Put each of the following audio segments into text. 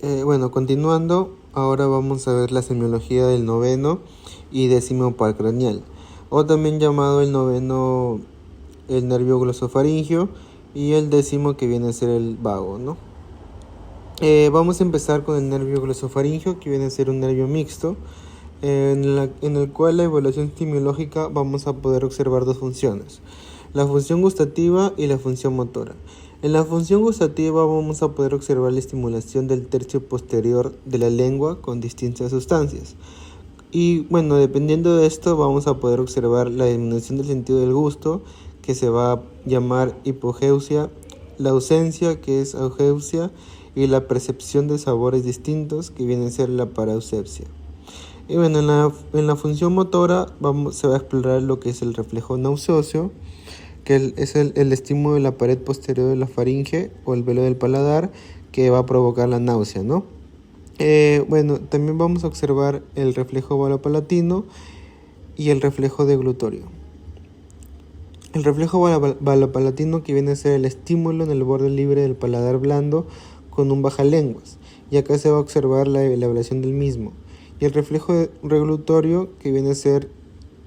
Bueno, continuando, ahora vamos a ver la semiología del noveno y décimo par craneal, o también llamado el noveno el nervio glosofaringio y el décimo que viene a ser el vago, ¿no? Vamos a empezar con el nervio glosofaringio, que viene a ser un nervio mixto, en el cual la evaluación semiológica vamos a poder observar dos funciones, la función gustativa y la función motora. En la función gustativa vamos a poder observar la estimulación del tercio posterior de la lengua con distintas sustancias. Y bueno, dependiendo de esto vamos a poder observar la disminución del sentido del gusto, que se va a llamar hipogeusia, la ausencia, que es augeusia, y la percepción de sabores distintos, que viene a ser la paraucepsia. Y bueno, en la función motora se va a explorar lo que es el reflejo nauseoso, que es el estímulo de la pared posterior de la faringe o el velo del paladar que va a provocar la náusea, ¿no? Bueno, también vamos a observar el reflejo balopalatino y el reflejo deglutorio. El reflejo balopalatino, que viene a ser el estímulo en el borde libre del paladar blando con un bajalenguas, y acá se va a observar la elaboración del mismo. Y el reflejo reglutorio, que viene a ser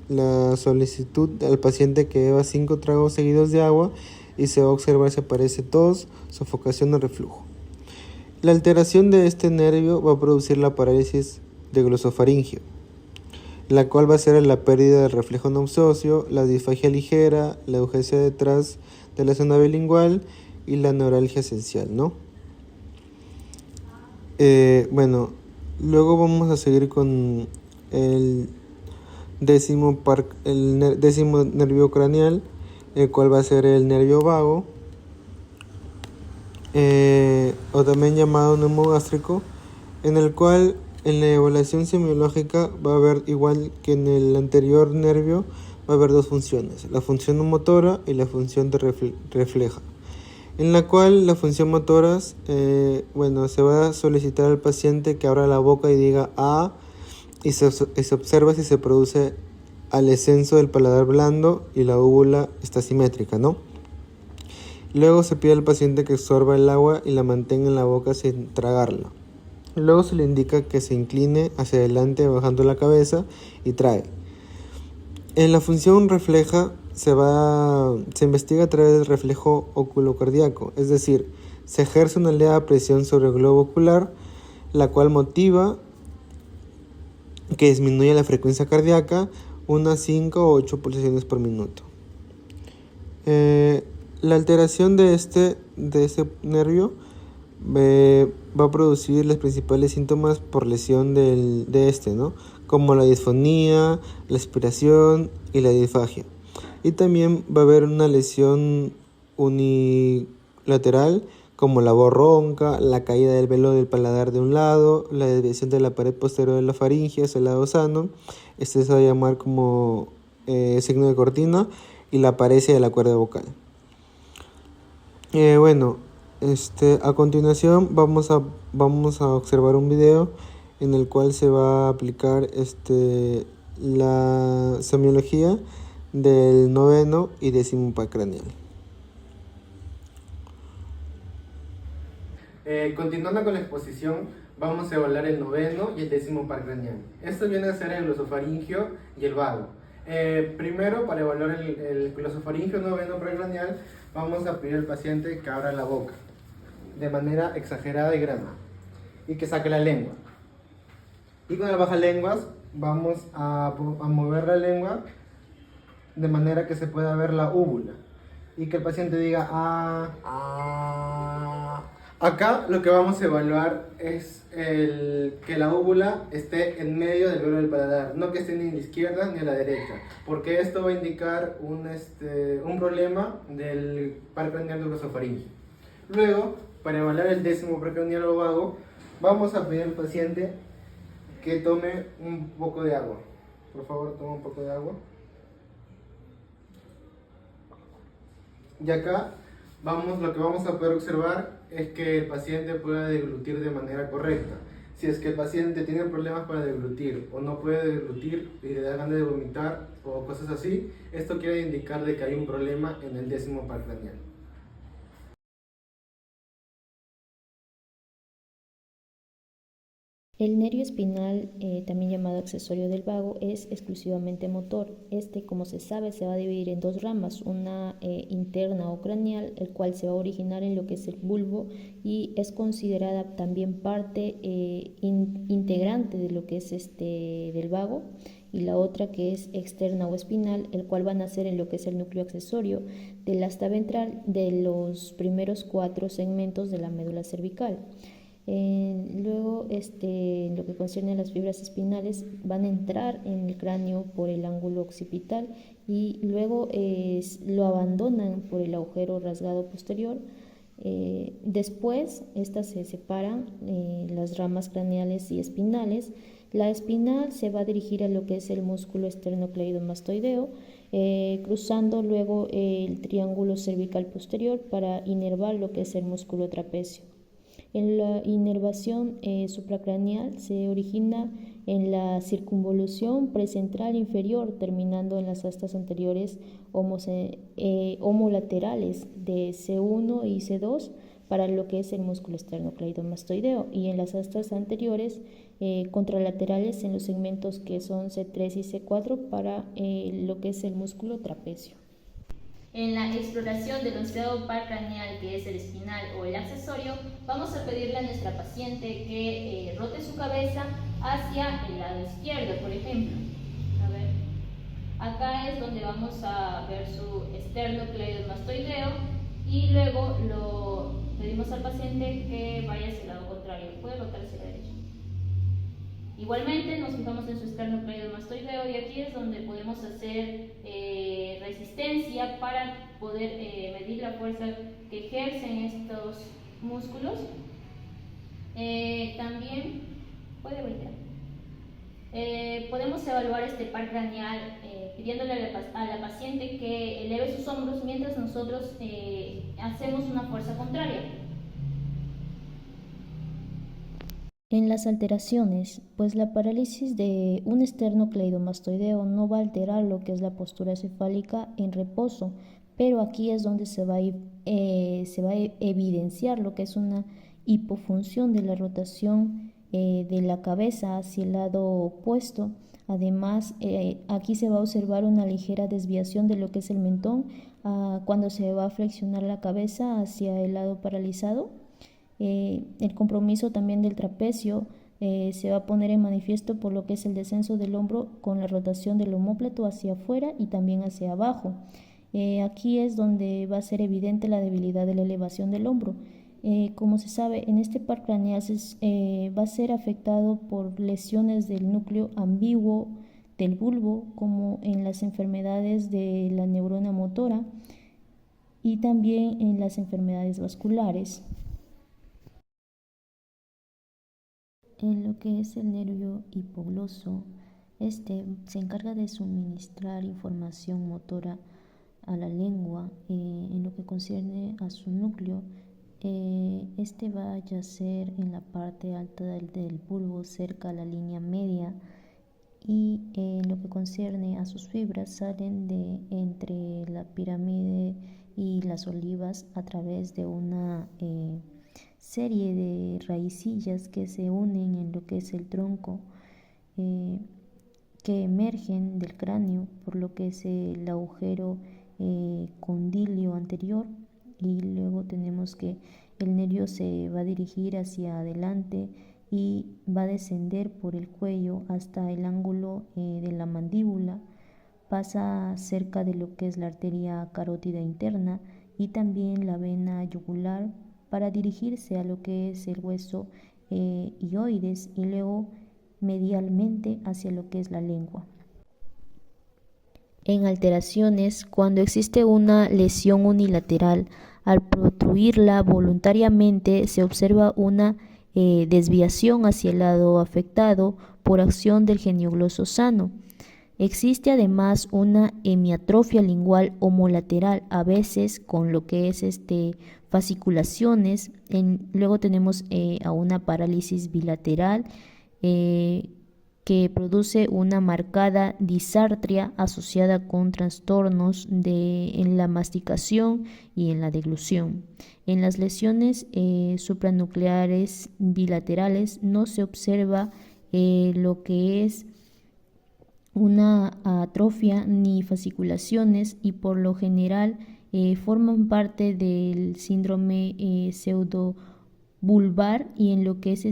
la solicitud al paciente que beba 5 tragos seguidos de agua, y se va a observar si aparece tos, sofocación o reflujo. La alteración de este nervio va a producir la parálisis de glosofaringio, la cual va a ser la pérdida del reflejo nauseoso, la disfagia ligera, la eugesia detrás de la zona bilingual y la neuralgia esencial, ¿no? Bueno, luego vamos a seguir con el décimo nervio craneal, el cual va a ser el nervio vago, o también llamado neumogástrico, en el cual en la evaluación semiológica va a haber, igual que en el anterior nervio, va a haber dos funciones, la función motora y la función de refleja, en la cual la función motora, se va a solicitar al paciente que abra la boca y diga "ah", y se observa si se produce al ascenso del paladar blando y la úvula está simétrica, ¿no? Luego se pide al paciente que absorba el agua y la mantenga en la boca sin tragarla. Luego se le indica que se incline hacia adelante bajando la cabeza y trague. En la función refleja se investiga a través del reflejo oculocardíaco, es decir, se ejerce una elevada presión sobre el globo ocular, la cual motiva que disminuya la frecuencia cardíaca unas 5 o 8 pulsaciones por minuto. La alteración de este nervio va a producir los principales síntomas por lesión ¿no? Como la disfonía, la aspiración y la disfagia. Y también va a haber una lesión unilateral, como la voz ronca, la caída del velo del paladar de un lado, la desviación de la pared posterior de la faringe hacia el lado sano. Este se va a llamar como signo de cortina, y la paresia de la cuerda vocal. A continuación vamos a observar un video en el cual se va a aplicar la semiología del noveno y décimo par craneal. Continuando con la exposición, vamos a evaluar el noveno y el décimo par craneal. Esto viene a ser el glosofaringio y el vago. Primero, para evaluar el glosofaringio noveno par craneal, vamos a pedir al paciente que abra la boca de manera exagerada y grande y que saque la lengua. Y con el bajalenguas vamos a mover la lengua de manera que se pueda ver la úvula y que el paciente diga "ah, ah". Acá lo que vamos a evaluar es que la úvula esté en medio del velo del paladar, no que esté ni a la izquierda ni a la derecha, porque esto va a indicar un problema del par craneal glosofaringio. Luego, para evaluar el décimo par craneal o vago, vamos a pedir al paciente que tome un poco de agua. Por favor, toma un poco de agua. Y acá lo que vamos a poder observar es que el paciente pueda deglutir de manera correcta. Si es que el paciente tiene problemas para deglutir o no puede deglutir y le da ganas de vomitar o cosas así, esto quiere indicar de que hay un problema en el décimo par craneal. El nervio espinal, también llamado accesorio del vago, es exclusivamente motor. Como se sabe, se va a dividir en dos ramas, una interna o craneal, el cual se va a originar en lo que es el bulbo y es considerada también parte integrante de lo que es del vago, y la otra que es externa o espinal, el cual va a nacer en lo que es el núcleo accesorio del asta ventral de los primeros 4 segmentos de la médula cervical. Luego, en lo que concierne a las fibras espinales, van a entrar en el cráneo por el ángulo occipital y luego lo abandonan por el agujero rasgado posterior. Después, estas se separan, las ramas craneales y espinales. La espinal se va a dirigir a lo que es el músculo esternocleidomastoideo, cruzando luego el triángulo cervical posterior para inervar lo que es el músculo trapecio. En la inervación supracraneal se origina en la circunvolución precentral inferior, terminando en las astas anteriores homolaterales de C1 y C2 para lo que es el músculo esternocleidomastoideo, y en las astas anteriores contralaterales en los segmentos que son C3 y C4 para lo que es el músculo trapecio. En la exploración del onceavo par craneal, que es el espinal o el accesorio, vamos a pedirle a nuestra paciente que rote su cabeza hacia el lado izquierdo, por ejemplo. A ver, acá es donde vamos a ver su esternocleidomastoideo y luego lo pedimos al paciente que vaya hacia el lado contrario. Puede rotar hacia la derecha. Igualmente nos fijamos en su esternocleidomastoideo y aquí es donde podemos hacer resistencia para poder medir la fuerza que ejercen estos músculos. También puede voltear. Podemos evaluar este par craneal pidiéndole a la paciente que eleve sus hombros mientras nosotros hacemos una fuerza contraria. En las alteraciones, pues la parálisis de un esternocleidomastoideo no va a alterar lo que es la postura cefálica en reposo, pero aquí es donde se va a evidenciar lo que es una hipofunción de la rotación de la cabeza hacia el lado opuesto. Además, aquí se va a observar una ligera desviación de lo que es el mentón cuando se va a flexionar la cabeza hacia el lado paralizado. El compromiso también del trapecio se va a poner en manifiesto por lo que es el descenso del hombro con la rotación del omóplato hacia afuera y también hacia abajo. Aquí es donde va a ser evidente la debilidad de la elevación del hombro. Como se sabe, en este par craneal va a ser afectado por lesiones del núcleo ambiguo del bulbo, como en las enfermedades de la neurona motora y también en las enfermedades vasculares. En lo que es el nervio hipogloso, se encarga de suministrar información motora a la lengua. En lo que concierne a su núcleo, va a yacer en la parte alta del bulbo, cerca a la línea media, y en lo que concierne a sus fibras, salen de entre la pirámide y las olivas a través de una serie de raicillas que se unen en lo que es el tronco, que emergen del cráneo por lo que es el agujero condilio anterior, y luego tenemos que el nervio se va a dirigir hacia adelante y va a descender por el cuello hasta el ángulo de la mandíbula, pasa cerca de lo que es la arteria carótida interna y también la vena yugular para dirigirse a lo que es el hueso hioides y luego medialmente hacia lo que es la lengua. En alteraciones, cuando existe una lesión unilateral, al protruirla voluntariamente se observa una desviación hacia el lado afectado por acción del geniogloso sano. Existe además una hemiatrofia lingual homolateral, a veces con lo que es fasciculaciones. Luego tenemos a una parálisis bilateral que produce una marcada disartria asociada con trastornos en la masticación y en la deglución. En las lesiones supranucleares bilaterales no se observa lo que es una atrofia ni fasciculaciones y por lo general forman parte del síndrome pseudobulbar y en lo que es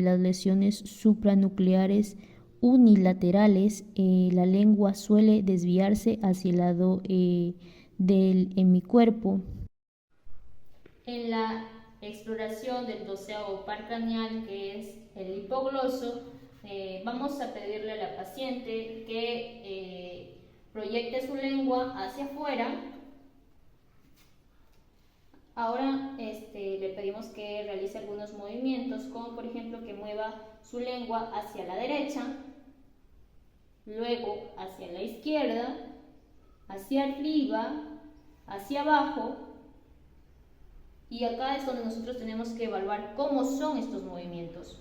las lesiones supranucleares unilaterales, la lengua suele desviarse hacia el lado del hemicuerpo. En la exploración del 12º par craneal, que es el hipogloso, vamos a pedirle a la paciente que proyecte su lengua hacia afuera. Ahora le pedimos que realice algunos movimientos, como por ejemplo que mueva su lengua hacia la derecha, luego hacia la izquierda, hacia arriba, hacia abajo, y acá es donde nosotros tenemos que evaluar cómo son estos movimientos.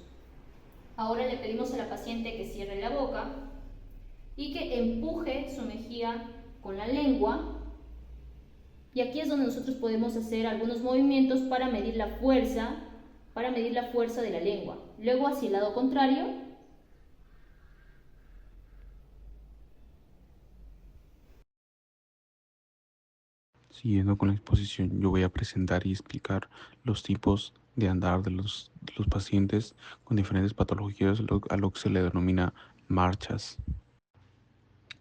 Ahora le pedimos a la paciente que cierre la boca y que empuje su mejilla con la lengua. Y aquí es donde nosotros podemos hacer algunos movimientos para medir la fuerza de la lengua. Luego hacia el lado contrario. Siguiendo con la exposición, yo voy a presentar y explicar los tipos de andar de los pacientes con diferentes patologías, a lo que se le denomina marchas.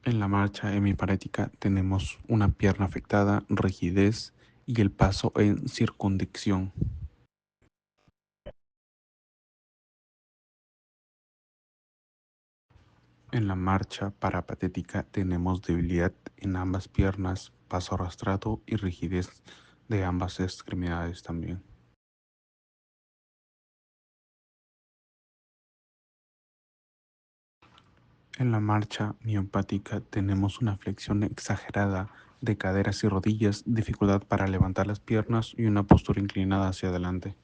En la marcha hemiparética tenemos una pierna afectada, rigidez y el paso en circunducción. En la marcha parapatética tenemos debilidad en ambas piernas, paso arrastrado y rigidez de ambas extremidades también. En la marcha miopática tenemos una flexión exagerada de caderas y rodillas, dificultad para levantar las piernas y una postura inclinada hacia adelante.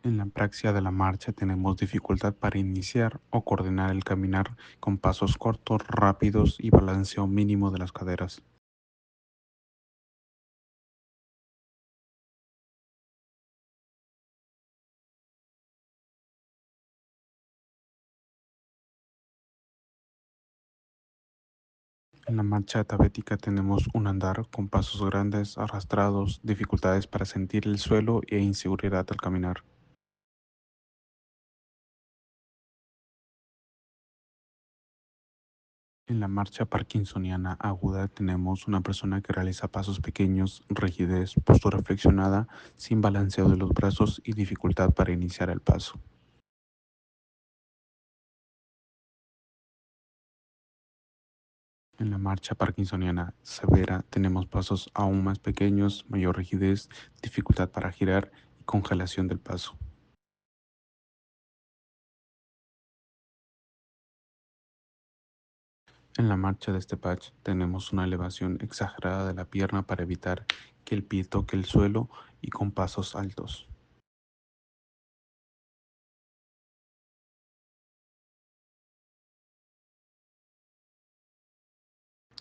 En la praxia de la marcha tenemos dificultad para iniciar o coordinar el caminar con pasos cortos, rápidos y balanceo mínimo de las caderas. En la marcha atavética tenemos un andar con pasos grandes, arrastrados, dificultades para sentir el suelo e inseguridad al caminar. En la marcha parkinsoniana aguda tenemos una persona que realiza pasos pequeños, rigidez, postura flexionada, sin balanceo de los brazos y dificultad para iniciar el paso. En la marcha parkinsoniana severa tenemos pasos aún más pequeños, mayor rigidez, dificultad para girar y congelación del paso. En la marcha de este patch tenemos una elevación exagerada de la pierna para evitar que el pie toque el suelo y con pasos altos.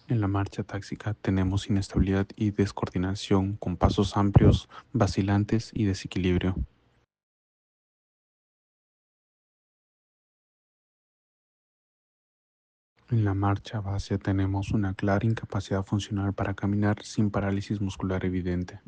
En la marcha táxica tenemos inestabilidad y descoordinación con pasos amplios, vacilantes y desequilibrio. En la marcha vacía tenemos una clara incapacidad funcional para caminar sin parálisis muscular evidente.